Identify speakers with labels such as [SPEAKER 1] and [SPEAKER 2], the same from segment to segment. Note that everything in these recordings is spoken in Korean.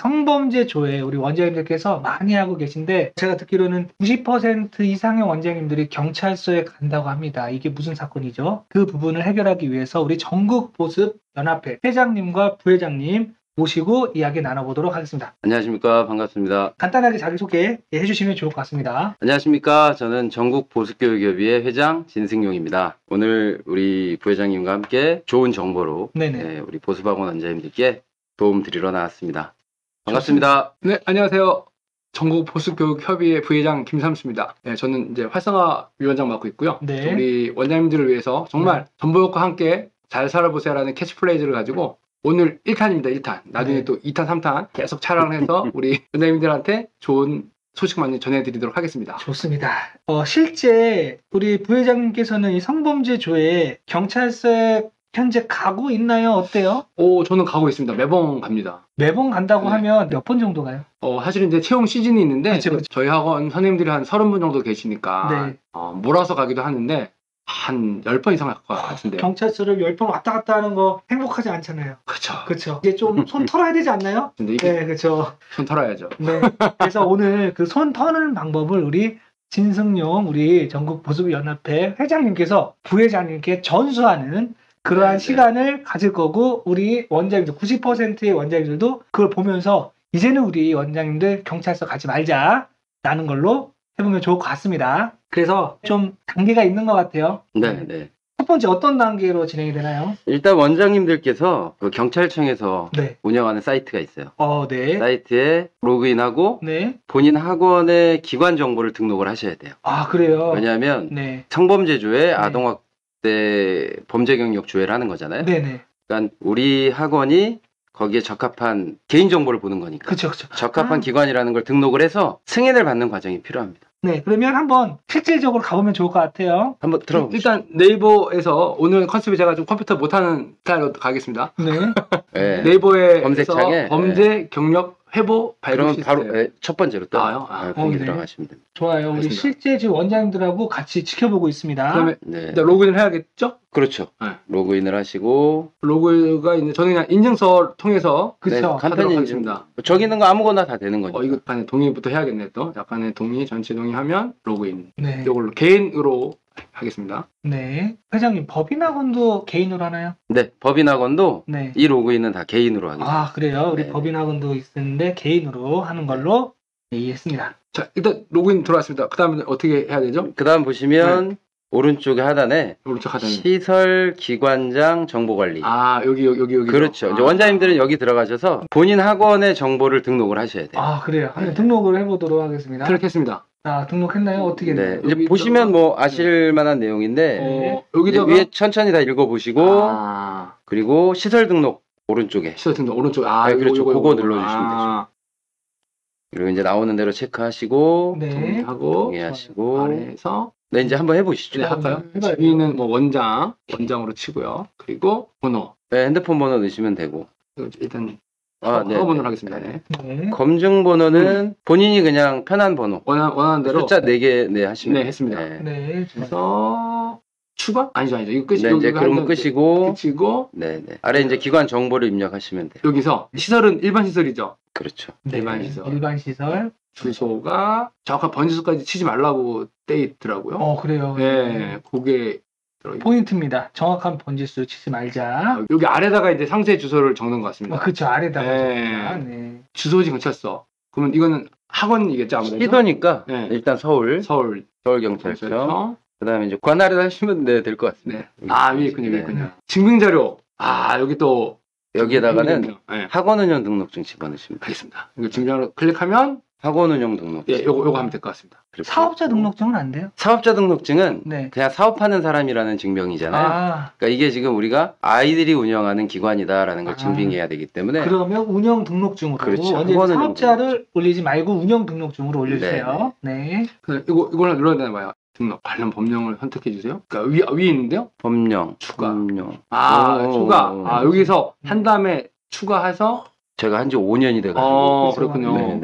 [SPEAKER 1] 성범죄 조회 우리 원장님들께서 많이 하고 계신데 제가 듣기로는 90% 이상의 원장님들이 경찰서에 간다고 합니다. 이게 무슨 사건이죠? 그 부분을 해결하기 위해서 우리 전국보습연합회 회장님과 부회장님 모시고 이야기 나눠보도록 하겠습니다.
[SPEAKER 2] 안녕하십니까. 반갑습니다.
[SPEAKER 1] 간단하게 자기소개 해주시면 좋을 것 같습니다.
[SPEAKER 2] 안녕하십니까. 저는 전국보습교육협의회 회장 진승용입니다. 오늘 우리 부회장님과 함께 좋은 정보로 우리 보습학원 원장님들께 도움 드리러 나왔습니다. 반갑습니다.
[SPEAKER 3] 네, 안녕하세요. 전국보습교육협의회 부회장 김삼수입니다. 네, 저는 이제 활성화 위원장 맡고 있고요. 우리 원장님들을 위해서 정말 전보역과 함께 잘 살아보세요라는 캐치프레이즈를 가지고 오늘 1탄입니다. 1탄. 나중에 또 2탄, 3탄 계속 촬영을 해서 우리 원장님들한테 좋은 소식만 전해드리도록 하겠습니다.
[SPEAKER 1] 좋습니다. 실제 우리 부회장님께서는 이 성범죄 조회에 경찰서에 현재 가고 있나요? 어때요?
[SPEAKER 3] 저는 가고 있습니다. 매번 갑니다.
[SPEAKER 1] 매번 간다고 하면 몇 번 정도 가요?
[SPEAKER 3] 사실 이제 채용 시즌이 있는데
[SPEAKER 1] 그쵸.
[SPEAKER 3] 저희 학원 선생님들이 한 30분 정도 계시니까 몰아서 가기도 하는데 한 10번 이상 갈 것 같은데요.
[SPEAKER 1] 경찰서를 10번 왔다 갔다 하는 거 행복하지 않잖아요. 그렇죠. 이제 좀 손 털어야 되지 않나요?
[SPEAKER 3] 근데 이게
[SPEAKER 1] 네, 그렇죠.
[SPEAKER 3] 손 털어야죠.
[SPEAKER 1] 네. 그래서 오늘 그 손 터는 방법을 우리 진승용 우리 전국보습연합회 회장님께서 부회장님께 전수하는 그러한 시간을 가질 거고 우리 원장님들 90%의 원장님들도 그걸 보면서 이제는 우리 원장님들 경찰서 가지 말자라는 걸로 해보면 좋을 것 같습니다. 그래서 좀 단계가 있는 것 같아요.
[SPEAKER 2] 네.
[SPEAKER 1] 첫 번째 어떤 단계로 진행이 되나요?
[SPEAKER 2] 일단 원장님들께서 그 경찰청에서 운영하는 사이트가 있어요. 사이트에 로그인하고 본인 학원의 기관 정보를 등록을 하셔야 돼요.
[SPEAKER 1] 아, 그래요?
[SPEAKER 2] 왜냐하면 성범죄 조회, 아동학대 범죄 경력 조회를 하는 거잖아요. 그러니까 우리 학원이 거기에 적합한 개인정보를 보는 거니까.
[SPEAKER 1] 그렇죠.
[SPEAKER 2] 적합한 기관이라는 걸 등록을 해서 승인을 받는 과정이 필요합니다.
[SPEAKER 1] 네, 그러면 한번 실질적으로 가보면 좋을 것 같아요.
[SPEAKER 2] 한번 들어보시죠.
[SPEAKER 3] 일단 네이버에서 오늘 컨셉이 제가 좀 컴퓨터 못하는 스타일로 가겠습니다. 네이버에
[SPEAKER 2] 검색창에
[SPEAKER 3] 범죄 경력 회보
[SPEAKER 2] 그럼 바로 첫 번째로 거기 들어가시면 됩니다.
[SPEAKER 1] 좋아요. 우리 실제 지금 원장님들하고 같이 지켜보고 있습니다.
[SPEAKER 3] 그다음에 로그인을 해야겠죠?
[SPEAKER 2] 그렇죠. 로그인을 하시고
[SPEAKER 3] 로그가 있는 저는 그냥 인증서 통해서
[SPEAKER 2] 간단히
[SPEAKER 3] 하겠습니다.
[SPEAKER 2] 저기 있는 거 아무거나 다 되는 거죠.
[SPEAKER 3] 이거 약간의 동의부터 해야겠네 또. 약간의 동의, 전체 동의하면 로그인. 이걸로 개인으로 하겠습니다.
[SPEAKER 1] 네. 회장님, 법인학원도 개인으로 하나요?
[SPEAKER 2] 네, 법인학원도 이 로그인은 다 개인으로 하겠습니다.
[SPEAKER 1] 아, 그래요? 우리 법인학원도 있는데 개인으로 하는 걸로 이해했습니다.
[SPEAKER 3] 자, 일단 로그인 들어왔습니다. 그 다음에 어떻게 해야 되죠?
[SPEAKER 2] 그 다음 보시면 오른쪽 하단에 시설 기관장 정보관리.
[SPEAKER 3] 여기.
[SPEAKER 2] 그렇죠. 이제 원장님들은 여기 들어가셔서 본인 학원의 정보를 등록을 하셔야 돼요.
[SPEAKER 1] 아, 그래요? 등록을 해보도록 하겠습니다.
[SPEAKER 3] 등록했습니다.
[SPEAKER 1] 등록했나요? 어떻게 돼요?
[SPEAKER 2] 이제 보시면 뭐 아실 만한 내용인데
[SPEAKER 3] 여기다가
[SPEAKER 2] 위에 천천히 다 읽어보시고 그리고 시설 등록 오른쪽에.
[SPEAKER 3] 시설 등록 오른쪽.
[SPEAKER 2] 그렇죠. 그거 눌러주시면 되죠. 그리고 이제 나오는 대로 체크하시고 동의하시고
[SPEAKER 3] 아래에서
[SPEAKER 2] 이제 한번 해보시죠.
[SPEAKER 3] 할까요? 위는 뭐 원장으로 치고요. 그리고 번호.
[SPEAKER 2] 핸드폰 번호 넣으시면 되고.
[SPEAKER 3] 일단 번호를 하겠습니다.
[SPEAKER 2] 검증 번호는 본인이 그냥 편한 번호.
[SPEAKER 3] 원하는 대로
[SPEAKER 2] 숫자 4개 하시면
[SPEAKER 3] 했습니다.
[SPEAKER 1] 그래서
[SPEAKER 3] 추가? 아니죠. 이거 끝이.
[SPEAKER 2] 이제 그러면 끄시고. 아래 이제
[SPEAKER 3] 네.
[SPEAKER 2] 기관 정보를 입력하시면 돼요.
[SPEAKER 3] 여기서 시설은 일반 시설이죠.
[SPEAKER 2] 그렇죠.
[SPEAKER 1] 일반 시설.
[SPEAKER 3] 주소가 정확한 번지수까지 치지 말라고 돼 있더라고요.
[SPEAKER 1] 그래요.
[SPEAKER 3] 그게
[SPEAKER 1] 포인트입니다. 정확한 번지수 치지 말자.
[SPEAKER 3] 여기 아래다가 이제 상세 주소를 적는 것 같습니다.
[SPEAKER 1] 그렇죠. 아래다가.
[SPEAKER 3] 주소지 근처였어. 그러면 이거는 학원이겠죠, 아무래도.
[SPEAKER 2] 시도니까 일단 서울경찰청. 그다음에 이제 관할에 하시면 될 것 같습니다.
[SPEAKER 3] 위에 있군요. 증빙자료. 여기 또
[SPEAKER 2] 여기에다가는 학원운영 등록증 집어넣으시면
[SPEAKER 3] 되겠습니다. 이거 증빙자료 클릭하면
[SPEAKER 2] 학원운영 등록증.
[SPEAKER 3] 요거 하면 될 것 같습니다.
[SPEAKER 1] 사업자 등록증은 안 돼요?
[SPEAKER 2] 사업자 등록증은 그냥 사업하는 사람이라는 증명이잖아요. 그러니까 이게 지금 우리가 아이들이 운영하는 기관이다라는 걸 증빙해야 되기 때문에.
[SPEAKER 1] 그러면 운영 등록증으로.
[SPEAKER 2] 그렇죠.
[SPEAKER 1] 사업자를 올리지 말고 운영 등록증으로 올려주세요.
[SPEAKER 3] 이걸 눌러야 되나 봐요. 등록 관련 법령을 선택해 주세요. 그러니까 위에 있는데요.
[SPEAKER 2] 법령,
[SPEAKER 3] 추가.
[SPEAKER 2] 추가.
[SPEAKER 3] 여기서 한 다음에 추가해서
[SPEAKER 2] 제가 한지 5년이 돼가지고.
[SPEAKER 3] 그렇군요.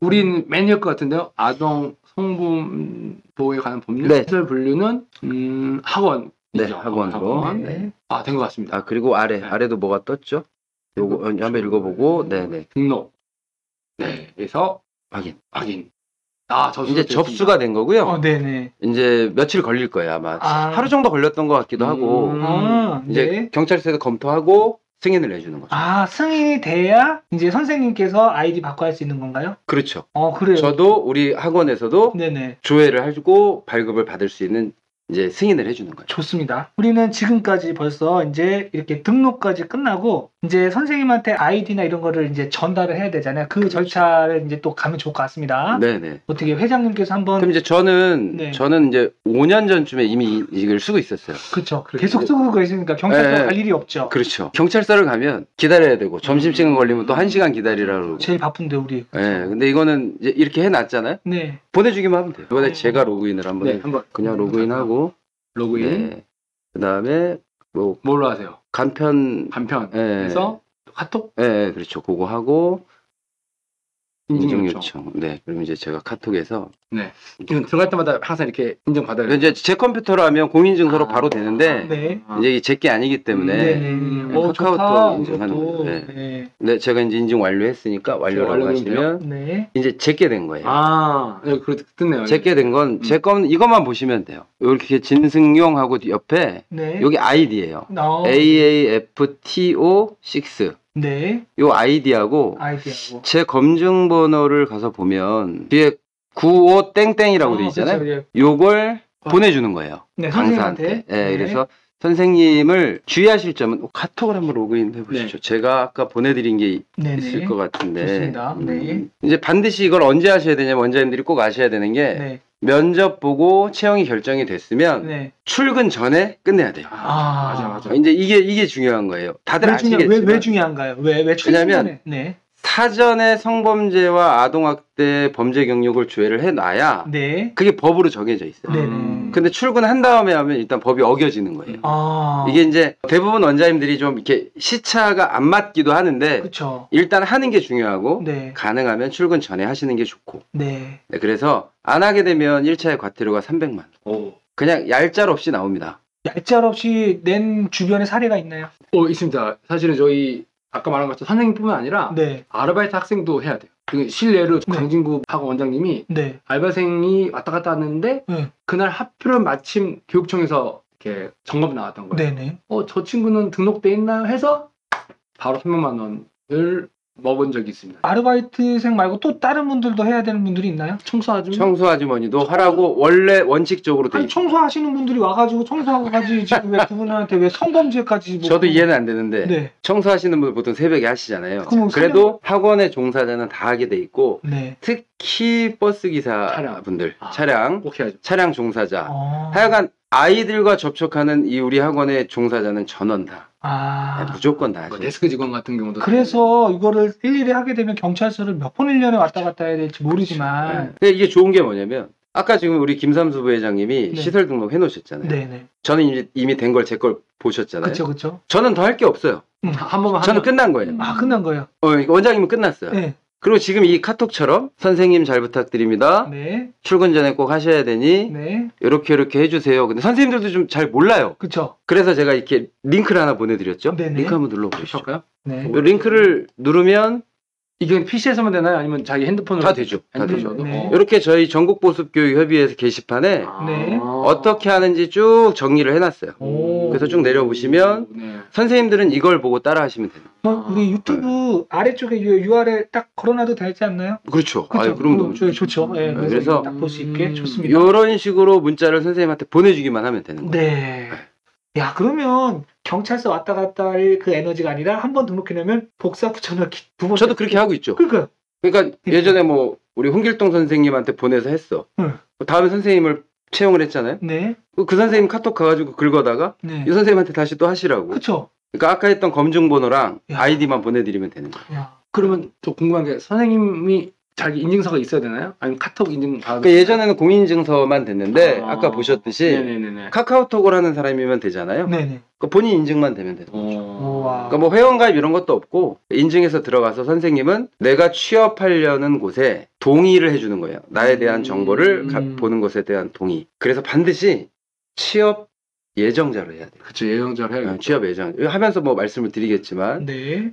[SPEAKER 3] 우린 맨일 것 같은데요. 아동 성범죄에 관한 법령 시설 분류는 학원.
[SPEAKER 2] 학원으로.
[SPEAKER 3] 된 것 같습니다.
[SPEAKER 2] 그리고 아래도 뭐가 떴죠? 요거 한번 읽어보고. 등록.
[SPEAKER 3] 네. 그래서
[SPEAKER 2] 확인.
[SPEAKER 3] 이제
[SPEAKER 2] 접수가 된 거고요.
[SPEAKER 1] 네네.
[SPEAKER 2] 이제 며칠 걸릴 거예요, 아마. 하루 정도 걸렸던 것 같기도 하고. 이제
[SPEAKER 1] 네.
[SPEAKER 2] 경찰서에서 검토하고 승인을 내주는 거죠.
[SPEAKER 1] 승인이 돼야 이제 선생님께서 아이디 바꿔 할 수 있는 건가요?
[SPEAKER 2] 그렇죠.
[SPEAKER 1] 그래요.
[SPEAKER 2] 저도 우리 학원에서도
[SPEAKER 1] 네네.
[SPEAKER 2] 조회를 하고 발급을 받을 수 있는 이제 승인을 해주는 거예요.
[SPEAKER 1] 좋습니다. 우리는 지금까지 벌써 이제 이렇게 등록까지 끝나고 이제 선생님한테 아이디나 이런 거를 이제 전달을 해야 되잖아요. 그 절차를 이제 또 가면 좋을 것 같습니다.
[SPEAKER 2] 네네.
[SPEAKER 1] 어떻게 회장님께서 한번.
[SPEAKER 2] 그럼 이제 저는 이제 5년 전쯤에 이미 이걸 쓰고 있었어요.
[SPEAKER 1] 그렇죠. 계속 쓰고 계시니까 경찰서 갈 일이 없죠.
[SPEAKER 2] 그렇죠. 경찰서를 가면 기다려야 되고 점심시간 걸리면 또 1시간 기다리라고 그러고.
[SPEAKER 1] 제일 바쁜데 우리.
[SPEAKER 2] 네. 근데 이거는 이제 이렇게 해놨잖아요.
[SPEAKER 1] 네.
[SPEAKER 2] 보내주기만 하면 돼요. 이번에 제가 로그인을 한번 그냥 로그인하고.
[SPEAKER 3] 로그인.
[SPEAKER 2] 네. 그다음에
[SPEAKER 3] 뭘로 하세요?
[SPEAKER 2] 간편에서
[SPEAKER 3] 카톡?
[SPEAKER 2] 네, 그렇죠. 그거 하고 인증
[SPEAKER 3] 요청.
[SPEAKER 2] 요청. 네. 그럼 이제 제가 카톡에서
[SPEAKER 3] 이건 들어갈 때마다 항상 이렇게 인증 받아요.
[SPEAKER 2] 이제 제 컴퓨터로 하면 공인증서로 바로 되는데
[SPEAKER 1] 네.
[SPEAKER 2] 이제 제게 아니기 때문에 카카오톡 인증하는 거예요. 네. 네, 제가 이제 인증 완료했으니까 완료라고 하시면 이제 제게 된 거예요.
[SPEAKER 3] 그렇게 뜨네요.
[SPEAKER 2] 제게 된 건 제 건 이것만 보시면 돼요. 이렇게 진승용하고 옆에 여기 아이디예요. AAFTO6.
[SPEAKER 1] 네.
[SPEAKER 2] 요 아이디하고 제 검증 번호를 가서 보면 뒤에 95 땡땡이라고 돼 있잖아요.
[SPEAKER 1] 그렇죠.
[SPEAKER 2] 요걸 보내주는 거예요.
[SPEAKER 1] 네,
[SPEAKER 2] 강사한테. 네, 그래서 선생님을 주의하실 점은 카톡을 한번 로그인 해보시죠. 제가 아까 보내드린 게 있을 것 같은데.
[SPEAKER 1] 좋습니다.
[SPEAKER 2] 이제 반드시 이걸 언제 하셔야 되냐면 원장님들이 꼭 아셔야 되는 게 면접 보고 채용이 결정이 됐으면 출근 전에 끝내야 돼요.
[SPEAKER 3] 맞아.
[SPEAKER 2] 이제 이게 중요한 거예요. 다들 아시겠지만.
[SPEAKER 1] 왜 중요한가요? 왜 출근 전에?
[SPEAKER 2] 사전에 성범죄와 아동학대 범죄 경력을 조회를 해놔야 그게 법으로 정해져 있어요. 근데 출근한 다음에 하면 일단 법이 어겨지는 거예요. 이게 이제 대부분 원장님들이 좀 이렇게 시차가 안 맞기도 하는데 일단 하는 게 중요하고 가능하면 출근 전에 하시는 게 좋고 그래서 안 하게 되면 1차의 과태료가 300만 원. 그냥 얄짤 없이 나옵니다.
[SPEAKER 1] 얄짤 없이 낸 주변에 사례가 있나요?
[SPEAKER 3] 있습니다. 사실은 저희 아까 말한 것처럼 선생님뿐만 아니라 아르바이트 학생도 해야 돼요. 실례로 강진구 학원 원장님이 알바생이 왔다 갔다 왔는데 그날 하필은 마침 교육청에서 이렇게 점검 나왔던 거예요. 저 친구는 등록돼 있나요? 해서 바로 300만 원을 먹은 적이 있습니다.
[SPEAKER 1] 아르바이트생 말고 또 다른 분들도 해야 되는 분들이 있나요?
[SPEAKER 2] 청소아주머니도 하라고 원래 원칙적으로 돼 있어요.
[SPEAKER 1] 청소하시는 분들이 와가지고 청소하고 가지 지금 왜 그분한테 왜 성범죄까지
[SPEAKER 2] 저도 이해는 안 되는데 청소하시는 분들 보통 새벽에 하시잖아요. 그래도 학원의 종사자는 다 하게 돼 있고 특히 버스 기사 분들 차량 종사자 하여간 아이들과 접촉하는 이 우리 학원의 종사자는 전원 다 무조건 다 하죠.
[SPEAKER 3] 데스크 직원 같은 경우도.
[SPEAKER 1] 그래서 이거를 일일이 하게 되면 경찰서를 몇 번 1년에 왔다 갔다 해야 될지 모르지만.
[SPEAKER 2] 근데 이게 좋은 게 뭐냐면 아까 지금 우리 김삼수 부회장님이 시설 등록 해놓으셨잖아요. 저는 이미 된 걸 제 걸 보셨잖아요.
[SPEAKER 1] 그렇죠.
[SPEAKER 2] 저는 더 할 게 없어요.
[SPEAKER 3] 한 번만
[SPEAKER 2] 저는 끝난 거예요.
[SPEAKER 1] 끝난 거예요.
[SPEAKER 2] 원장님은 끝났어요. 그리고 지금 이 카톡처럼 선생님 잘 부탁드립니다. 출근 전에 꼭 하셔야 되니 이렇게 해주세요. 근데 선생님들도 좀 잘 몰라요. 그래서 제가 이렇게 링크를 하나 보내드렸죠. 링크 한번 눌러보시죠. 이 링크를 누르면
[SPEAKER 3] 이게 PC에서만 되나요? 아니면 자기 핸드폰으로?
[SPEAKER 2] 다 되죠. 이렇게 저희 전국보습교육협의회 게시판에 어떻게 하는지 쭉 정리를 해놨어요. 그래서 쭉 내려보시면 선생님들은 이걸 보고 따라 하시면 돼요.
[SPEAKER 1] 우리 유튜브 아래쪽에 URL 딱 걸어놔도 되지 않나요?
[SPEAKER 2] 그렇죠. 그럼 너무
[SPEAKER 1] 좋죠.
[SPEAKER 2] 그래서
[SPEAKER 1] 딱 볼 수 있게 좋습니다.
[SPEAKER 2] 이런 식으로 문자를 선생님한테 보내주기만 하면 되는 거예요.
[SPEAKER 1] 야, 그러면 경찰서 왔다 갔다 할 그 에너지가 아니라 한 번 등록해놓으면 복사 붙여넣기 두 번.
[SPEAKER 2] 저도 그렇게 하고 있죠. 그러니까 예전에 우리 홍길동 선생님한테 보내서 했어. 다음에 선생님을 채용을 했잖아요. 그 선생님 카톡 가가지고 긁어다가 이 선생님한테 다시 또 하시라고. 그러니까 아까 했던 검증번호랑 아이디만 보내드리면 되는 거예요.
[SPEAKER 3] 그러면 또 궁금한 게 선생님이 자기 인증서가 있어야 되나요? 아니면 카톡 인증 받아?
[SPEAKER 2] 그러니까 예전에는 공인인증서만 됐는데 아까 보셨듯이 카카오톡을 하는 사람이면 되잖아요. 그러니까 본인 인증만 되면 되는 거죠. 그러니까 회원가입 이런 것도 없고 인증해서 들어가서 선생님은 내가 취업하려는 곳에 동의를 해주는 거예요. 나에 대한 정보를 보는 것에 대한 동의. 그래서 반드시 취업 예정자로 해야 돼요.
[SPEAKER 3] 그렇죠. 예정자로 해야겠죠.
[SPEAKER 2] 취업 예정. 하면서 말씀을 드리겠지만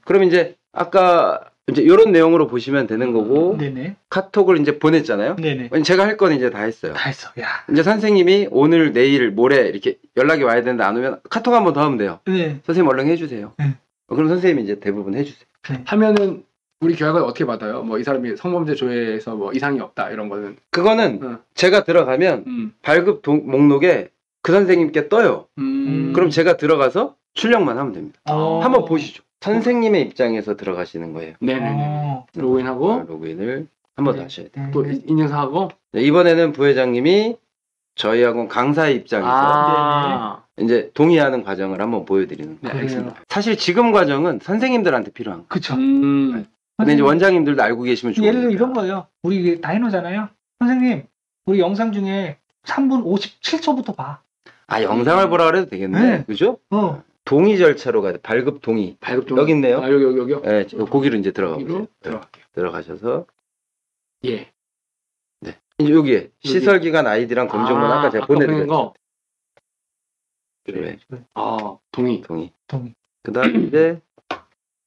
[SPEAKER 2] 그럼 이제 아까 이제 이런 내용으로 보시면 되는 거고
[SPEAKER 1] 네네.
[SPEAKER 2] 카톡을 이제 보냈잖아요.
[SPEAKER 1] 네네.
[SPEAKER 2] 제가 할 건 이제 다 했어요.
[SPEAKER 1] 다 했어. 야.
[SPEAKER 2] 이제 선생님이 오늘, 내일, 모레 이렇게 연락이 와야 되는데 안 오면 카톡 한번 더 하면 돼요.
[SPEAKER 1] 네.
[SPEAKER 2] 선생님 얼른 해주세요.
[SPEAKER 1] 네.
[SPEAKER 2] 그럼 선생님이 이제 대부분 해주세요.
[SPEAKER 1] 네.
[SPEAKER 3] 하면은 우리 교육을 어떻게 받아요? 뭐 이 사람이 성범죄 조회에서 뭐 이상이 없다 이런 거는
[SPEAKER 2] 그거는 제가 들어가면 발급 목록에 그 선생님께 떠요. 그럼 제가 들어가서 출력만 하면 됩니다. 한번 보시죠. 선생님의 입장에서 들어가시는 거예요.
[SPEAKER 3] 네네네. 로그인하고
[SPEAKER 2] 로그인을 한번 더 하셔야 돼요.
[SPEAKER 3] 또 인증서하고
[SPEAKER 2] 네, 이번에는 부회장님이 저희 학원 강사의 입장에서 이제 동의하는 과정을 한번 보여드리는 거예요.
[SPEAKER 3] 알겠습니다.
[SPEAKER 2] 사실 지금 과정은 선생님들한테 필요한 거예요.
[SPEAKER 1] 그쵸.
[SPEAKER 2] 근데 이제 원장님들도 알고 계시면 좋아요.
[SPEAKER 1] 예를 들어 이런 거예요. 우리 다 해놓잖아요. 선생님, 우리 영상 중에 3분 57초부터 봐.
[SPEAKER 2] 아, 영상을 보라 그래도 되겠네.
[SPEAKER 1] 네.
[SPEAKER 2] 그죠? 동의 절차로 가야 돼. 발급 동의. 여기 있네요.
[SPEAKER 3] 아, 여기요?
[SPEAKER 2] 네, 거기로 이제 들어가 보세요.
[SPEAKER 3] 들어갈게요.
[SPEAKER 2] 들어가셔서.
[SPEAKER 3] 예.
[SPEAKER 2] 네. 이제 여기에 시설기관 아이디랑 검정문 아까 제가 보내드렸죠.
[SPEAKER 3] 그래. 동의.
[SPEAKER 2] 그 다음에 이제,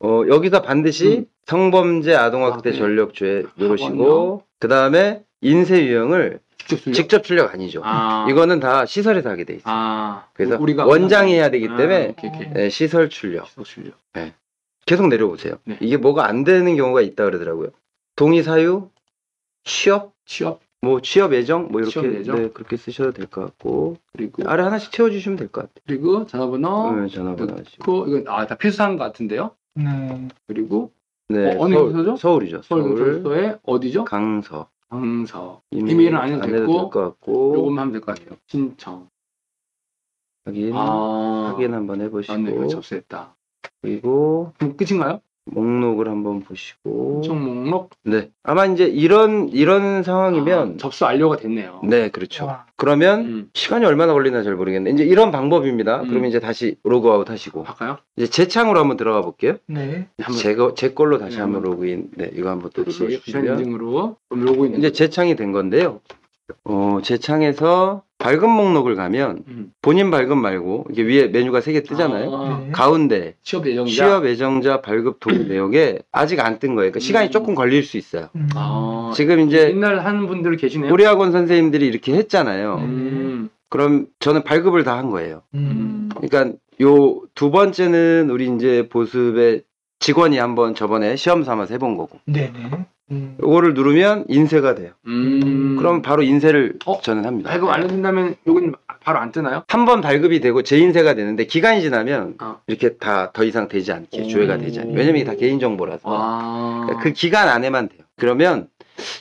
[SPEAKER 2] 여기서 반드시 성범죄 아동학대 전력죄 누르시고, 그 다음에 인쇄 유형을 직접 출력 아니죠. 이거는 다 시설에서 하게 돼 있어요. 그래서 우리가 원장이 해야 되기 때문에 네, 시설 출력. 네. 계속 내려오세요.
[SPEAKER 3] 네.
[SPEAKER 2] 이게 뭐가 안 되는 경우가 있다 그러더라고요. 동의 사유, 취업, 뭐 취업 예정, 뭐 이렇게 네, 그렇게 쓰셔도 될 것 같고, 그리고 아래 하나씩 채워주시면 될 것 같아요.
[SPEAKER 3] 그리고 전화번호,
[SPEAKER 2] 네, 전화번호
[SPEAKER 3] 넣고 이건 다 필수사항 같은데요. 그리고
[SPEAKER 2] 네,
[SPEAKER 3] 어느 교도소죠?
[SPEAKER 2] 서울이죠.
[SPEAKER 3] 서울교도소에 어디죠?
[SPEAKER 2] 강서.
[SPEAKER 3] 이메일은 안 해도 될 것
[SPEAKER 2] 같고,
[SPEAKER 3] 요것만 하면 될 것 같아요. 신청.
[SPEAKER 2] 확인 한번 해보시고.
[SPEAKER 3] 네, 접수했다.
[SPEAKER 2] 그리고
[SPEAKER 3] 끝인가요?
[SPEAKER 2] 목록을 한번 보시고.
[SPEAKER 3] 신청 목록.
[SPEAKER 2] 네. 아마 이제 이런 상황이면
[SPEAKER 3] 접수 완료가 됐네요.
[SPEAKER 2] 네, 그렇죠. 그러면 시간이 얼마나 걸리나 잘 모르겠는데 이제 이런 방법입니다. 그러면 이제 다시 로그아웃 하시고.
[SPEAKER 3] 할까요?
[SPEAKER 2] 이제 제 창으로 한번 들어가 볼게요.
[SPEAKER 1] 네.
[SPEAKER 2] 제 걸로 다시 한번 로그인. 네, 이거 한번 또
[SPEAKER 3] 시간 인증으로 로그인.
[SPEAKER 2] 이제 제 창이 된 건데요. 제 창에서 발급 목록을 가면 본인 발급 말고 이게 위에 메뉴가 3개 뜨잖아요. 가운데 취업 예정자 발급 동의 내역에 아직 안 뜬 거예요. 그러니까 시간이 조금 걸릴 수 있어요. 지금 이제
[SPEAKER 3] 옛날 하는 분들 계시네요.
[SPEAKER 2] 우리 학원 선생님들이 이렇게 했잖아요. 그럼 저는 발급을 다 한 거예요. 그러니까 요 두 번째는 우리 이제 보습의 직원이 한번 저번에 시험 삼아서 해본 거고.
[SPEAKER 1] 네네.
[SPEAKER 2] 요거를 누르면 인쇄가 돼요. 그럼 바로 인쇄를 저는 합니다.
[SPEAKER 3] 발급 안 해준다면 요건 바로 안 뜨나요?
[SPEAKER 2] 한 번 발급이 되고 재인쇄가 되는데 기간이 지나면 이렇게 다 더 이상 되지 않게 조회가 되지 않게. 왜냐면 이게 다 개인정보라서. 그러니까 그 기간 안에만 돼요. 그러면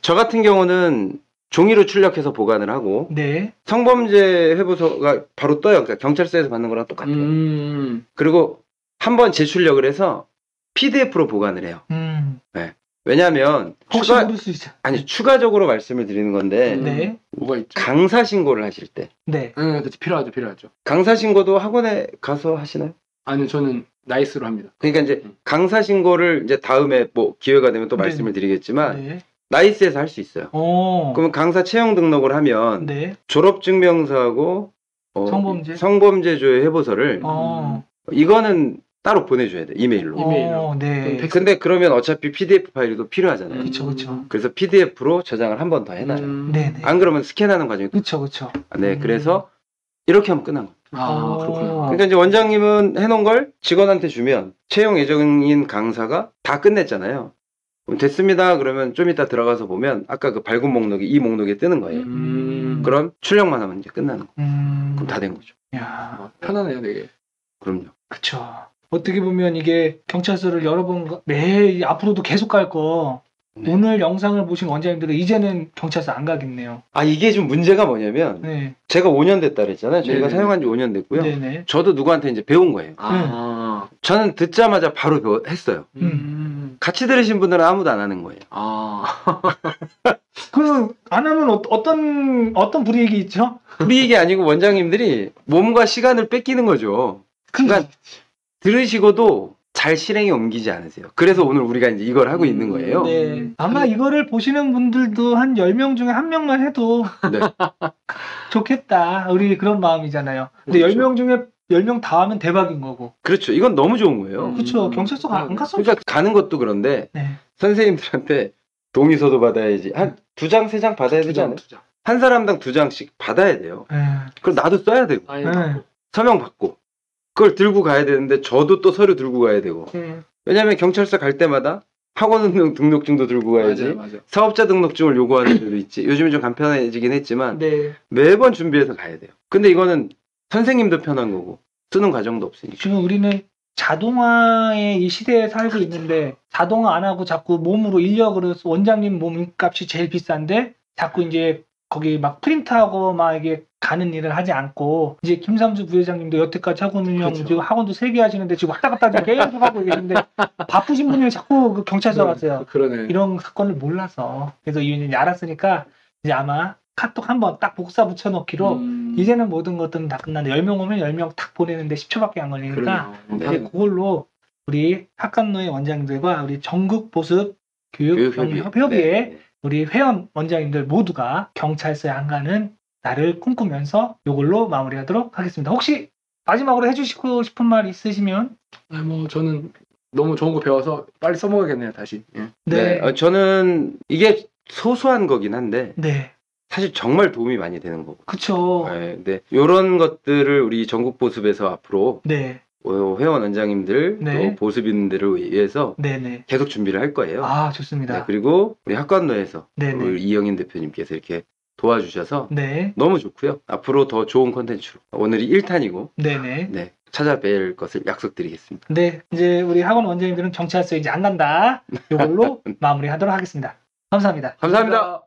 [SPEAKER 2] 저 같은 경우는 종이로 출력해서 보관을 하고
[SPEAKER 1] 네.
[SPEAKER 2] 성범죄 회부서가 바로 떠요. 그러니까 경찰서에서 받는 거랑 똑같아요. 그리고 한 번 재출력을 해서 PDF로 보관을 해요. 네. 왜냐하면 추가적으로 말씀을 드리는 건데
[SPEAKER 1] 네.
[SPEAKER 3] 뭐가 있죠?
[SPEAKER 2] 강사 신고를 하실 때
[SPEAKER 1] 네.
[SPEAKER 3] 그렇죠. 필요하죠.
[SPEAKER 2] 강사 신고도 학원에 가서 하시나요?
[SPEAKER 3] 아니요, 저는 나이스로 합니다.
[SPEAKER 2] 그러니까 이제 강사 신고를 이제 다음에 뭐 기회가 되면 또 말씀을 드리겠지만 나이스에서 할 수 있어요. 그러면 강사 채용 등록을 하면 졸업증명서하고 성범죄 조회 회보서를 이거는 따로 보내줘야 돼. 이메일로.
[SPEAKER 1] 네.
[SPEAKER 2] 근데 그러면 어차피 PDF 파일도 필요하잖아요.
[SPEAKER 1] 그렇죠.
[SPEAKER 2] 그래서 PDF로 저장을 한 번 더 해놔요.
[SPEAKER 1] 네네.
[SPEAKER 2] 안 그러면 스캔하는 과정이.
[SPEAKER 1] 그렇죠.
[SPEAKER 2] 네, 그래서 이렇게 하면 끝난 거예요.
[SPEAKER 3] 그렇구나.
[SPEAKER 2] 그러니까 이제 원장님은 해놓은 걸 직원한테 주면 채용 예정인 강사가 다 끝냈잖아요. 그럼 됐습니다. 그러면 좀 이따 들어가서 보면 아까 그 발급 목록이 이 목록에 뜨는 거예요. 그럼 출력만 하면 이제 끝나는 거. 그럼 다 된 거죠.
[SPEAKER 1] 야,
[SPEAKER 3] 편하네요, 되게.
[SPEAKER 2] 그럼요.
[SPEAKER 1] 그렇죠. 어떻게 보면 이게 경찰서를 여러 번 매일 앞으로도 계속 갈 거. 오늘 영상을 보신 원장님들은 이제는 경찰서 안 가겠네요.
[SPEAKER 2] 이게 좀 문제가 뭐냐면 제가 5년 됐다 그랬잖아요. 저희가 사용한 지 5년 됐고요. 저도 누구한테 이제 배운 거예요. 저는 듣자마자 바로 했어요. 같이 들으신 분들은 아무도 안 하는 거예요.
[SPEAKER 1] 그럼 안 하면 어떤 불이익이 있죠?
[SPEAKER 2] 불이익이 아니고 원장님들이 몸과 시간을 뺏기는 거죠. 그러니까 들으시고도 잘 실행에 옮기지 않으세요. 그래서 오늘 우리가 이제 이걸 하고 있는 거예요.
[SPEAKER 1] 네. 아마 이거를 보시는 분들도 한 10명 중에 1명만 해도 좋겠다. 우리 그런 마음이잖아요. 근데 그렇죠. 10명 중에 10명 다 하면 대박인 거고.
[SPEAKER 2] 그렇죠. 이건 너무 좋은 거예요.
[SPEAKER 1] 그렇죠. 경찰서 안 갔으면
[SPEAKER 2] 그러니까 가는 것도 그런데
[SPEAKER 1] 네.
[SPEAKER 2] 선생님들한테 동의서도 받아야지. 한 2장, 3장 받아야 되지 않아요? 한 사람당 2장씩 받아야 돼요. 그럼 나도 써야 되고. 서명 받고. 그걸 들고 가야 되는데 저도 또 서류 들고 가야 되고. 왜냐하면 경찰서 갈 때마다 학원 등록증도 들고 가야지.
[SPEAKER 3] 맞아.
[SPEAKER 2] 사업자 등록증을 요구하는 데도 있지. 요즘은 좀 간편해지긴 했지만
[SPEAKER 1] 네.
[SPEAKER 2] 매번 준비해서 가야 돼요. 근데 이거는 선생님도 편한 거고 쓰는 과정도 없으니까.
[SPEAKER 1] 지금 우리는 자동화의 이 시대에 살고 있는데 자동화 안 하고 자꾸 몸으로 인력으로 원장님 몸값이 제일 비싼데 자꾸 이제 거기 막 프린트하고 막 이게 가는 일을 하지 않고 이제 김삼수 부회장님도 여태까지 학원 운영
[SPEAKER 3] 그렇죠.
[SPEAKER 1] 지금 학원도 3개 하시는데 지금 왔다 갔다 지금 계속 하고 계신데 바쁘신 분이 자꾸 그 경찰서 갔어요.
[SPEAKER 3] 그러네.
[SPEAKER 1] 이런 사건을 몰라서 그래서 이제 알았으니까 이제 아마 카톡 한번 딱 복사 붙여넣기로 이제는 모든 것들은 다 끝났는데 10명 오면 10명 탁 보내는데 10초밖에 안 걸리니까 이제 그걸로 우리 학관노의 원장님들과 우리 전국 보습 교육협의회 우리 회원 원장님들 모두가 경찰서에 안 가는 날을 꿈꾸면서 이걸로 마무리하도록 하겠습니다. 혹시 마지막으로 해주시고 싶은 말 있으시면?
[SPEAKER 3] 뭐 저는 너무 좋은 거 배워서 빨리 써먹어야겠네요, 다시.
[SPEAKER 2] 네. 저는 이게 소소한 거긴 한데
[SPEAKER 1] 네.
[SPEAKER 2] 사실 정말 도움이 많이 되는 거고.
[SPEAKER 1] 그쵸.
[SPEAKER 2] 네. 이런 것들을 우리 전국 보습에서 앞으로
[SPEAKER 1] 네.
[SPEAKER 2] 회원 원장님들 또 보습인들을 위해서 계속 준비를 할 거예요.
[SPEAKER 1] 아, 좋습니다.
[SPEAKER 2] 네, 그리고 우리 학관노에서 우리 이영인 대표님께서 이렇게 도와주셔서 너무 좋고요. 앞으로 더 좋은 콘텐츠로 오늘이 1탄이고 네, 찾아뵐 것을 약속드리겠습니다.
[SPEAKER 1] 네, 이제 우리 학원 원장님들은 경찰서에 이제 안 간다. 이걸로 마무리하도록 하겠습니다. 감사합니다.
[SPEAKER 2] 감사합니다.